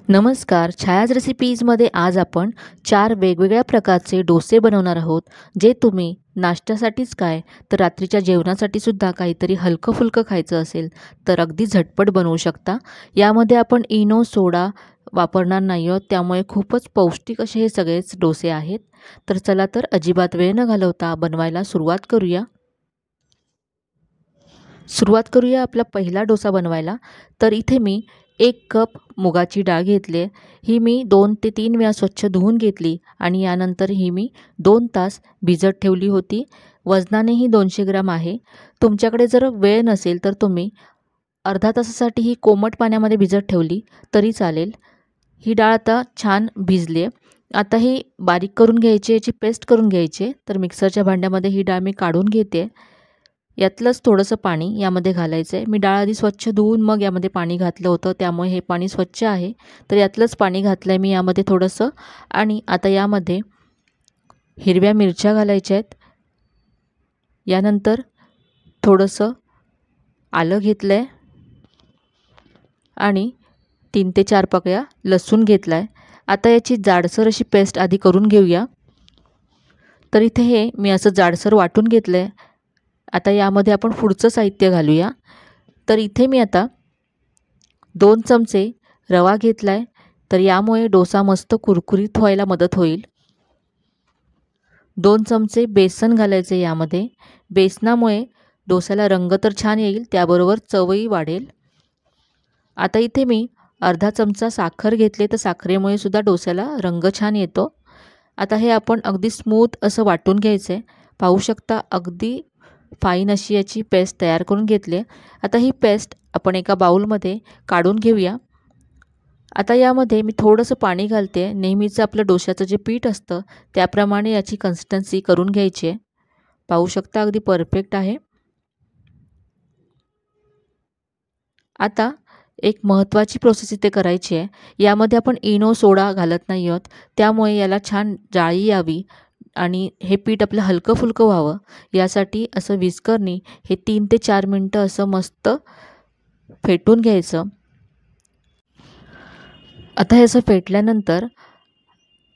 नमस्कार. छायाज रेसिपीजमध्ये आज आपण 4 वेगवेगळ्या प्रकारचे डोसे बनवणार आहोत, जे तुम्ही नाश्त्यासाठीच काय तर रात्रीच्या जेवणासाठी सुद्धा काहीतरी हलकं-फुलकं खायचं असेल, तर अगदी झटपट बनवू शकता. यामध्ये आपण इनो, सोडा वापरणार नाही आहोत, त्यामुळे खूपच पौष्टिक असे हे सगळेच डोसे आहेत. तर चला तर अजिबात वेळ न घालवता बनवायला सुरुवात करूया. आपला पहिला डोसा बनवायला. तर इथे मी 1 कप मुगाची डाळ घेतली आहे. ही मी 2 ते 3 वेळा स्वच्छ धुवून घेतली आणि यानंतर ही मी 2 तास भिजत ठेवली होती. वजनानेही 200 ग्राम आहे. तुमच्याकडे जर वेळ नसेल तर तुम्ही अर्धा तासासाठी ही कोमट पाण्यामध्ये भिजत ठेवली तरी चालेल. ही डाळ आता छान भिजली आहे. आता ही बारीक करून घ्यायची, याची पेस्ट करून घ्यायची. तर मिक्सरच्या भांड्यामध्ये ही डाळ मी काढून घेते. यातलंच थोडंसं पाणी यामध्ये घालायचं आहे. मी डाळ आधी स्वच्छ धुवून मग यामध्ये पाणी घातलं होतं, त्यामुळे हे पाणी स्वच्छ आहे. तर यातलंच पाणी घातलं आहे मी यामध्ये थोडंसं. आणि आता यामध्ये हिरव्या मिरच्या घालायच्या आहेत. यानंतर थोडंसं आलं घेतलं आहे आणि 3 ते 4 पाकळ्या लसूण घेतला आहे. आता याची जाडसर अशी पेस्ट आधी करून घेऊया. तर इथे हे मी असं जाडसर वाटून घेतलं आहे. आता यामध्ये आपण पुढचं साहित्य घालूया. तर इथे मी आता 2 चमचे रवा घेतला आहे. तर यामुळे डोसा मस्त कुरकुरीत व्हायला मदत होईल. 2 चमचे बेसन घालायचे यामध्ये. बेसनामुळे डोस्याला रंग तर छान येईल, त्याबरोबर चवही वाढेल. आता इथे मी अर्धा चमचा साखर घेतले, तर साखरेमुळे सुद्धा डोस्याला रंग छान येतो. आता हे आपण अगदी स्मूथ असं वाटून घ्यायचं आहे. पाहू शकता अगदी फाईन अशी याची पेस्ट तयार करून घेतली आहे. आता ही पेस्ट आपण एका बाउलमध्ये काढून घेऊया. आता यामध्ये मी थोडंसं पाणी घालते. नेहमीचं आपलं डोश्याचं जे पीठ असतं त्याप्रमाणे याची कन्सिस्टन्सी करून घ्यायची आहे. पाहू शकता अगदी परफेक्ट आहे. आता एक महत्त्वाची प्रोसेस इथे करायची आहे. यामध्ये आपण इनो, सोडा घालत नाही आहोत, त्यामुळे याला छान जाळी यावी आणि हे पीठ आपलं हलकं-फुलकं व्हावं, यासाठी असं विस्करनी हे 3 ते 4 मिनटं असं मस्त फेटून घ्यायचं. आता हे असं फेटल्यानंतर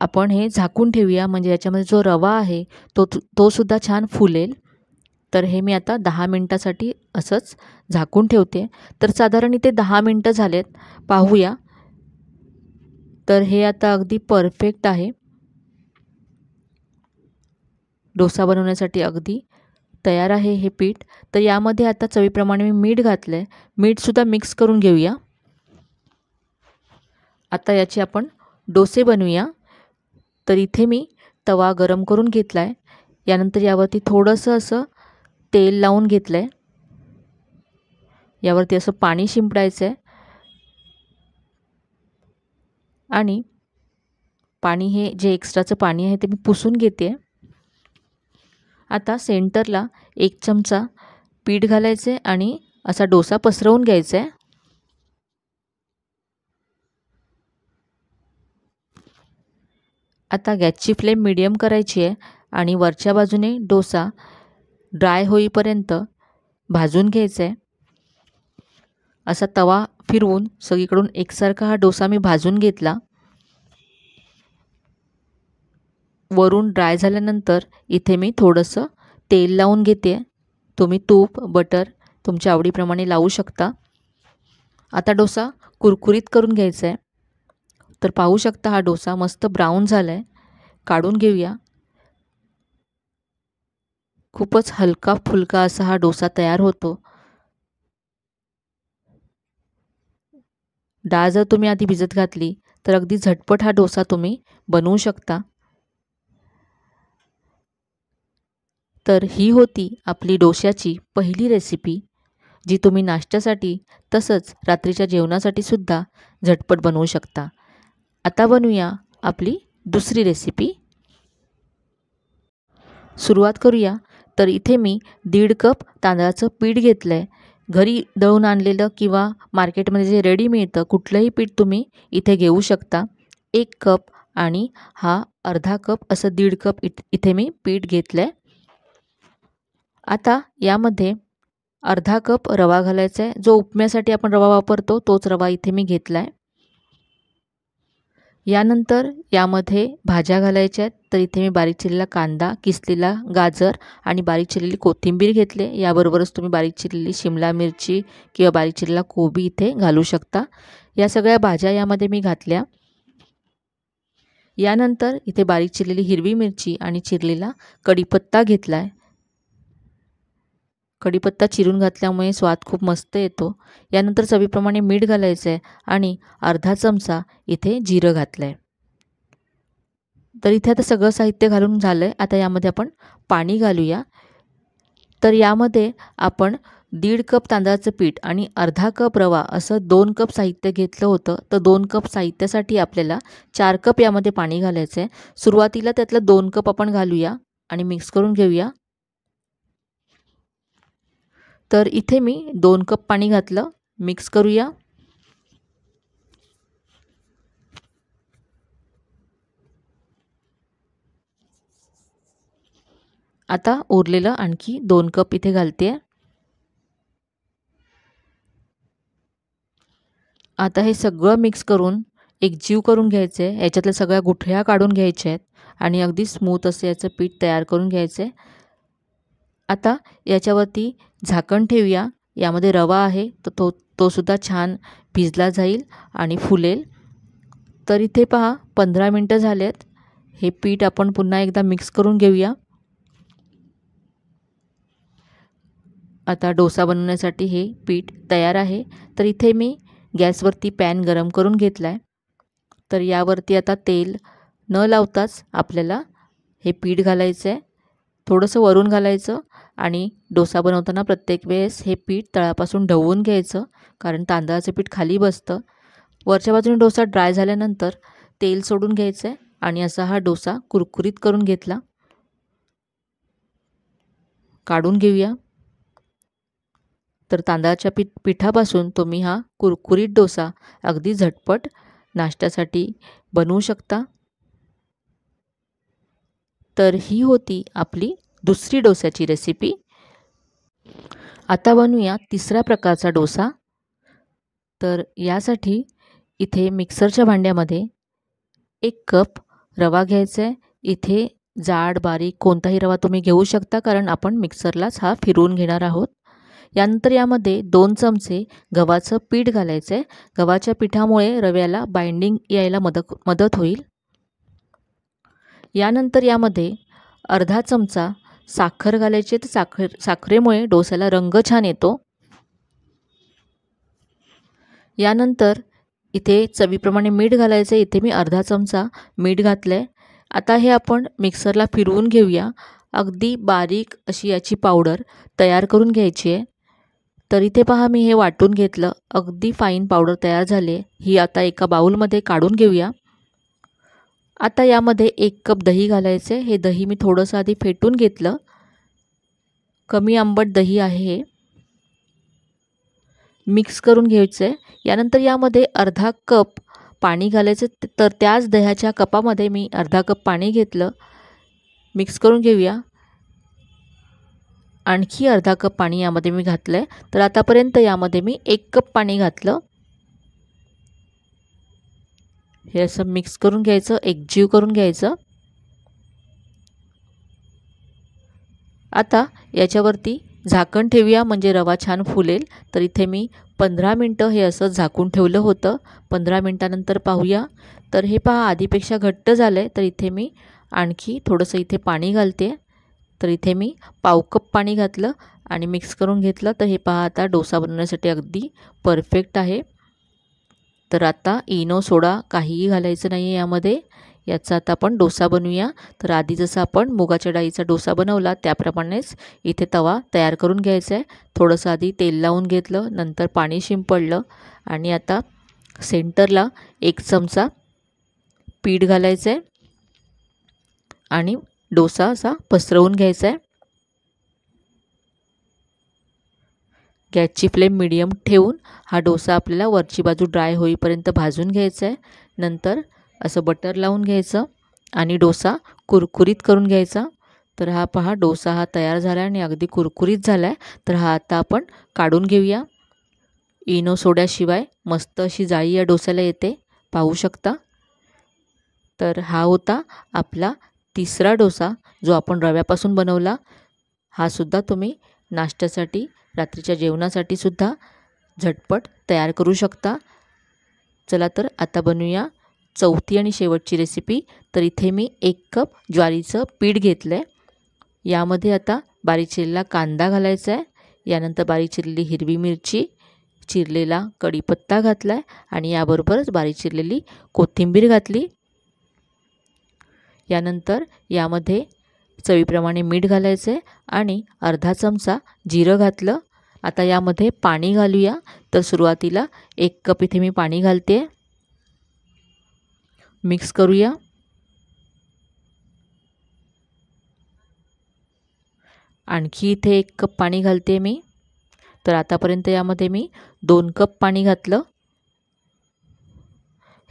आपण हे झाकून ठेवूया, म्हणजे याच्यामध्ये जो रवा आहे तो सुद्धा छान फुलेल. तर हे मी आता 10 मिनटासाठी असंच झाकून ठेवते. तर साधारण इथे 10 मिनटं झालेत. पाहूया. तर हे आता अगदी परफेक्ट आहे. डोसा बनवण्यासाठी अगदी तयार आहे हे पीठ. तर यामध्ये आता चवीप्रमाणे मी मीठ घातलं आहे. मीठसुद्धा मिक्स करून घेऊया. आता याचे आपण डोसे बनवूया. तर इथे मी तवा गरम करून घेतला आहे. यानंतर यावरती थोडंसं असं तेल लावून घेतलं आहे. यावरती असं पाणी शिंपडायचं आहे आणि पाणी हे जे एक्स्ट्राचं पाणी आहे ते मी पुसून घेते. आता सेंटरला 1 चमचा पीठ घालायचे आणि असा डोसा पसरवून घ्यायचा आहे. आता गॅसची फ्लेम मीडियम करायची आहे आणि वरच्या बाजूने डोसा ड्राय होईपर्यंत भाजून घ्यायचा आहे. असा तवा फिरवून सगळीकडून एकसारखा हा डोसा मी भाजून घेतला. वरून ड्राय झाल्यानंतर इथे मी थोडंसं तेल लावून घेते. तुम्ही तूप, बटर तुमच्या आवडीप्रमाणे लावू शकता. आता डोसा कुरकुरीत करून घ्यायचा आहे. तर पाहू शकता हा डोसा मस्त ब्राऊन झाला आहे. काढून घेऊया. खूपच हलका-फुलका असा हा डोसा तयार होतो. डाळ जर तुम्ही आधी भिजत घातली तर अगदी झटपट हा डोसा तुम्ही बनवू शकता. तर ही होती आपली डोश्याची पहिली रेसिपी, जी तुम्ही नाश्त्यासाठी तसंच रात्रीच्या जेवणासाठी सुद्धा झटपट बनवू शकता. आता बनवूया आपली दुसरी रेसिपी. सुरुवात करूया. तर इथे मी 1.5 कप तांदळाचं पीठ घेतलं आहे. घरी दळून आणलेलं किंवा मार्केटमध्ये जे रेडी मिळतं कुठलंही पीठ तुम्ही इथे घेऊ शकता. 1 कप आणि हा अर्धा कप असं 1.5 कप इथे मी पीठ घेतलं आहे. आता यामध्ये अर्धा कप रवा घालायचा आहे. जो उपम्यासाठी आपण रवा वापरतो तोच रवा इथे मी घेतला आहे. यानंतर यामध्ये भाज्या घालायच्या आहेत. तर इथे मी बारीक चिरलेला कांदा, किसलेला गाजर आणि बारीक चिरलेली कोथिंबीर घेतले. याबरोबरच तुम्ही बारीक चिरलेली शिमला मिरची किंवा बारीक चिरलेला कोबी इथे घालू शकता. या सगळ्या भाज्या यामध्ये मी घातल्या. यानंतर इथे बारीक चिरलेली हिरवी मिरची आणि चिरलेला कढीपत्ता घेतला आहे. कढीपत्ता चिरून घातल्यामुळे स्वाद खूप मस्त येतो. यानंतर चवीप्रमाणे मीठ घालायचं आहे आणि अर्धा चमचा इथे जिरं घातलं आहे. तर इथे आता सगळं साहित्य घालून झालं आहे. आता यामध्ये आपण पाणी घालूया. तर यामध्ये आपण 1.5 कप तांदळाचं पीठ आणि अर्धा कप रवा असं 2 कप साहित्य घेतलं होतं. तर 2 कप साहित्यासाठी आपल्याला 4 कप यामध्ये पाणी घालायचं आहे. सुरुवातीला त्यातलं 2 कप आपण घालूया आणि मिक्स करून घेऊया. तर इथे मी 2 कप पाणी घातलं. मिक्स करूया. आता उरलेलं आणखी 2 कप इथे घालते. आता हे सगळं मिक्स करून एकजीव करून घ्यायचं आहे. याच्यातल्या सगळ्या गुठळ्या काढून घ्यायच्या आहेत आणि अगदी स्मूथ असं याचं पीठ तयार करून घ्यायचं आहे. आता याच्यावरती झाकण ठेवूया. यामध्ये रवा आहे तर तो सुद्धा छान भिजला जाईल आणि फुलेल. तर इथे पहा 15 मिनटं झालेत. हे पीठ आपण पुन्हा एकदा मिक्स करून घेऊया. आता डोसा बनवण्यासाठी हे पीठ तयार आहे. तर इथे मी गॅसवरती पॅन गरम करून घेतला आहे. तर यावरती आता तेल न लावताच आपल्याला हे पीठ घालायचं आहे. थोडंसं वरून घालायचं आणि डोसा बनवताना प्रत्येक वेळेस हे पीठ तळापासून ढवळून घ्यायचं, कारण तांदळाचं पीठ खाली बसतं. वरच्या बाजूने डोसा ड्राय झाल्यानंतर तेल सोडून घ्यायचं आहे आणि असा हा डोसा कुरकुरीत करून घेतला. काढून घेऊया. तर तांदळाच्या पिठापासून तुम्ही हा कुरकुरीत डोसा अगदी झटपट नाश्त्यासाठी बनवू शकता. तर ही होती आपली दुसरी डोस्याची रेसिपी. आता बनवूया तिसऱ्या प्रकारचा डोसा. तर यासाठी इथे मिक्सरच्या भांड्यामध्ये 1 कप रवा घ्यायचा आहे. इथे जाड बारीक कोणताही रवा तुम्ही घेऊ शकता, कारण आपण मिक्सरलाच हा फिरवून घेणार आहोत. यानंतर यामध्ये 2 चमचे गव्हाचं पीठ घालायचं आहे. गव्हाच्या पिठामुळे रव्याला बाइंडिंग यायला मदत होईल. यानंतर यामध्ये अर्धा चमचा साखर घालायची. तर साखरेमुळे डोस्याला रंग छान येतो. यानंतर इथे चवीप्रमाणे मीठ घालायचं आहे. इथे मी अर्धा चमचा मीठ घातलं आहे. आता हे आपण मिक्सरला फिरवून घेऊया. अगदी बारीक अशी याची पावडर तयार करून घ्यायची आहे. तर इथे पहा मी हे वाटून घेतलं. अगदी फाईन पावडर तयार झाली आहे. ही आता एका बाउलमध्ये काढून घेऊया. आता यामध्ये 1 कप दही घालायचे. हे दही मी थोडंसं आधी फेटून घेतलं. कमी आंबट दही आहे हे. मिक्स करून घ्यायचं आहे. यानंतर यामध्ये अर्धा कप पाणी घालायचं. तर त्याच दह्याच्या कपामध्ये मी अर्धा कप पाणी घेतलं. मिक्स करून घेऊया. आणखी अर्धा कप पाणी यामध्ये मी घातलं आहे. तर आतापर्यंत यामध्ये मी 1 कप पाणी घातलं. हे असं मिक्स करून घ्यायचं, एकजीव करून घ्यायचं. आता याच्यावरती झाकण ठेवूया, म्हणजे रवा छान फुलेल. तर इथे मी 15 मिनटं हे असं झाकून ठेवलं होतं. 15 मिनटानंतर पाहूया. तर हे पहा आधीपेक्षा घट्ट झालं आहे. तर इथे मी आणखी थोडंसं इथे पाणी घालते. तर इथे मी पाव कप पाणी घातलं आणि मिक्स करून घेतलं. तर हे पहा आता डोसा बनवण्यासाठी अगदी परफेक्ट आहे. तर आता इनो सोडा काहीही घालायचं नाही आहे यामध्ये. याचा आता आपण डोसा बनवूया. तर आधी जसं आपण मुगाच्या डाळीचा डोसा बनवला त्याप्रमाणेच इथे तवा तयार करून घ्यायचा आहे. थोडंसं आधी तेल लावून घेतलं, नंतर पाणी शिंपडलं आणि आता सेंटरला 1 चमचा पीठ घालायचं आहे आणि डोसा असा पसरवून घ्यायचा आहे. गॅसची फ्लेम मीडियम ठेवून हा डोसा आपल्याला वरची बाजू ड्राय होईपर्यंत भाजून घ्यायचा आहे. नंतर असं बटर लावून घ्यायचं आणि डोसा कुरकुरीत करून घ्यायचा. तर हा पहा डोसा हा तयार झाला आणि अगदी कुरकुरीत झाला आहे. तर हा आता आपण काढून घेऊया. इनो सोड्याशिवाय मस्त अशी जाळी या डोस्याला येते, पाहू शकता. तर हा होता आपला तिसरा डोसा जो आपण रव्यापासून बनवला. हा सुद्धा तुम्ही नाश्त्यासाठी, रात्रीच्या जेवणासाठी सुद्धा झटपट तयार करू शकता. चला तर आता बनवूया चौथी आणि शेवटची रेसिपी. तर इथे मी 1 कप ज्वारीचं पीठ घेतलं आहे. यामध्ये आता बारीक चिरलेला कांदा घालायचा आहे. यानंतर बारीक चिरलेली हिरवी मिरची, चिरलेला कढीपत्ता घातला आहे आणि याबरोबरच बारीक चिरलेली कोथिंबीर घातली. यानंतर यामध्ये चवीप्रमाणे मीठ घालायचं आहे आणि अर्धा चमचा जिरं घातलं. आता यामध्ये पाणी घालूया. तर सुरुवातीला 1 कप इथे मी पाणी घालते. मिक्स करूया. आणखी इथे 1 कप पाणी घालते मी. तर आतापर्यंत यामध्ये मी 2 कप पाणी घातलं.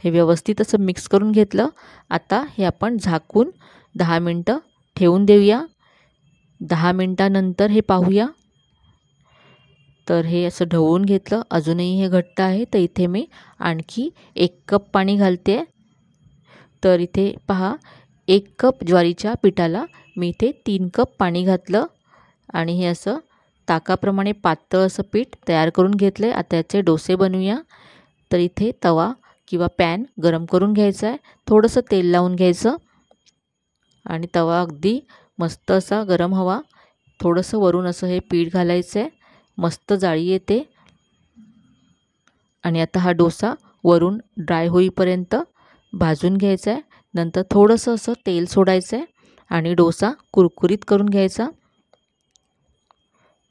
हे व्यवस्थित असं मिक्स करून घेतलं. आता हे आपण झाकून 10 मिनटं ठेवून देऊया. 10 मिनटानंतर हे पाहूया. तर हे असं ढवळून घेतलं. अजूनही हे घट्ट आहे. तर इथे मी आणखी 1 कप पाणी घालते. तर इथे पहा, 1 कप ज्वारीच्या पिठाला मी इथे 3 कप पाणी घातलं आणि हे असं ताकाप्रमाणे पातळ असं पीठ तयार करून घेतलं आहे. आता याचे डोसे बनवूया. तर इथे तवा किंवा पॅन गरम करून घ्यायचा आहे. थोडंसं तेल लावून घ्यायचं आणि तवा अगदी मस्त असा गरम हवा. थोडंसं वरून असं हे पीठ घालायचं आहे. मस्त जाळी येते. आणि आता हा डोसा वरून ड्राय होईपर्यंत भाजून घ्यायचा आहे. नंतर थोडंसं असं तेल सोडायचं आहे आणि डोसा कुरकुरीत करून घ्यायचा.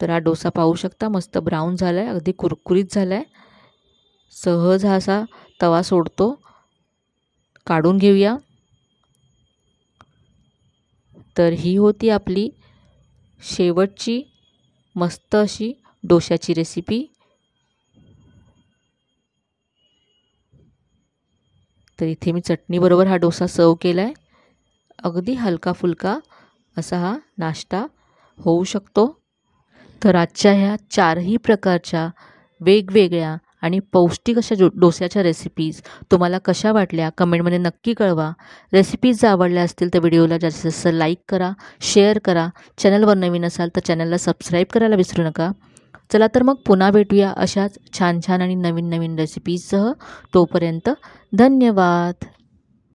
तर हा डोसा पाहू शकता मस्त ब्राऊन झाला आहे, अगदी कुरकुरीत झाला आहे. सहज हा असा तवा सोडतो. काढून घेऊया. तर ही होती आपली शेवटची मस्त अशी डोशाची रेसिपी. तर इथे मी चटणीबरोबर हा डोसा सर्व केला आहे. अगदी हलका फुलका असा हा नाश्ता होऊ शकतो. तर आजच्या ह्या 4ही प्रकारच्या वेगवेगळ्या आणि पौष्टिक अशा डोस्याच्या रेसिपीज तुम्हाला कशा वाटल्या कमेंटमध्ये नक्की कळवा. रेसिपीज जर आवडल्या असतील तर व्हिडिओला जास्तीत जास्त लाईक करा, शेअर करा. चॅनलवर नवीन असाल तर चॅनलला सबस्क्राईब करायला विसरू नका. चला तर मग पुन्हा भेटूया अशाच छान छान आणि नवीन नवीन रेसिपीजसह. तोपर्यंत धन्यवाद.